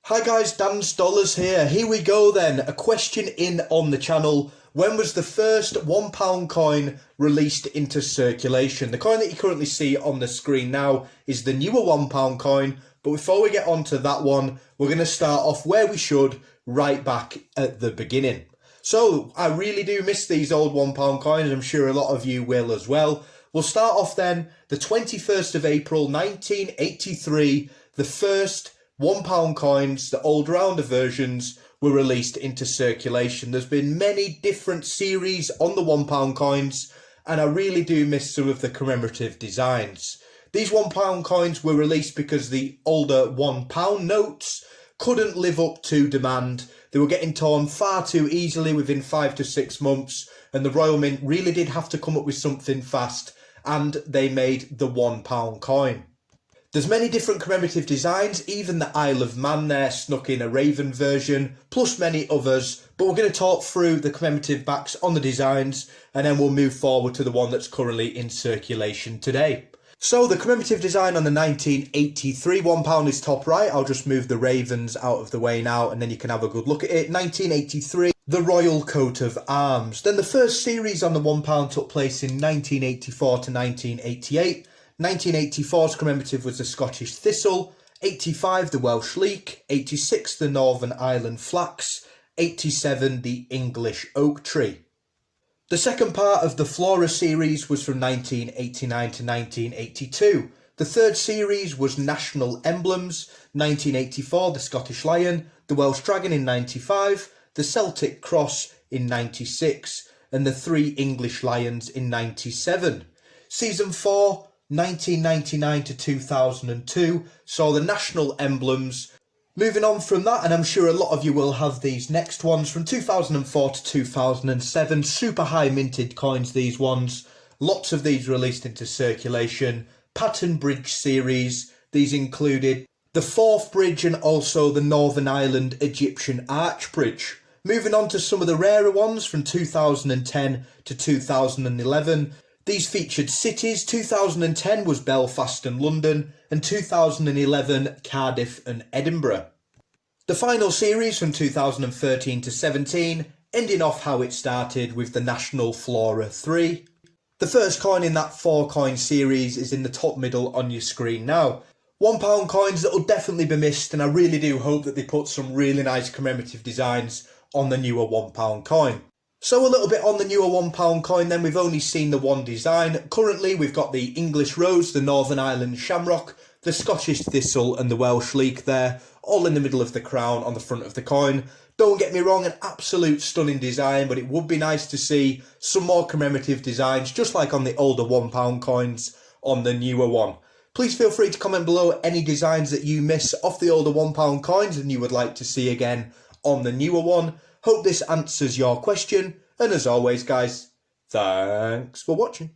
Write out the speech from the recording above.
Hi guys, Dan's Dollars here. Here we go then. A question in on the channel. When was the first £1 coin released into circulation? The coin that you currently see on the screen now is the newer £1 coin. But before we get on to that one, we're going to start off where we should, right back at the beginning. So I really do miss these old £1 coins. I'm sure a lot of you will as well. We'll start off then, the 21st of April 1983, the first £1 coins, the old rounder versions, were released into circulation. There's been many different series on the £1 coins, and I really do miss some of the commemorative designs. These £1 coins were released because the older £1 notes couldn't live up to demand. They were getting torn far too easily within 5 to 6 months, and the Royal Mint really did have to come up with something fast, and they made the £1 coin. There's many different commemorative designs, even the Isle of Man there snuck in a raven version, plus many others, but we're going to talk through the commemorative backs on the designs, and then we'll move forward to the one that's currently in circulation today. So the commemorative design on the 1983 £1 is top right. I'll just move the ravens out of the way now, and then you can have a good look at it. 1983, the Royal Coat of Arms. Then the first series on the £1 took place in 1984 to 1988. 1984's commemorative was the Scottish Thistle, 85 the Welsh leek, 86 the Northern Ireland flax, 87 the English oak tree. The second part of the Flora series was from 1989 to 1982. The third series was National Emblems, 1984 the Scottish Lion, the Welsh Dragon in 95, the Celtic Cross in 96, and the three English Lions in 97. Season 4, 1999 to 2002, saw the national emblems. Moving on from that, and I'm sure a lot of you will have these next ones, from 2004 to 2007, super high minted coins, these ones. Lots of these released into circulation. Pattern Bridge series, these included the Forth Bridge and also the Northern Ireland Egyptian Arch Bridge. Moving on to some of the rarer ones from 2010 to 2011. These featured cities. 2010 was Belfast and London, and 2011 Cardiff and Edinburgh. The final series from 2013 to 17, ending off how it started with the National Flora 3. The first coin in that 4-coin series is in the top middle on your screen now. £1 coins that will definitely be missed, and I really do hope that they put some really nice commemorative designs on the newer £1 coin. So a little bit on the newer £1 coin then. We've only seen the one design. Currently we've got the English Rose, the Northern Ireland Shamrock, the Scottish Thistle and the Welsh Leek there, all in the middle of the crown on the front of the coin. Don't get me wrong, an absolute stunning design, but it would be nice to see some more commemorative designs, just like on the older £1 coins on the newer one. Please feel free to comment below any designs that you miss off the older £1 coins and you would like to see again on the newer one. Hope this answers your question, and as always guys, thanks for watching.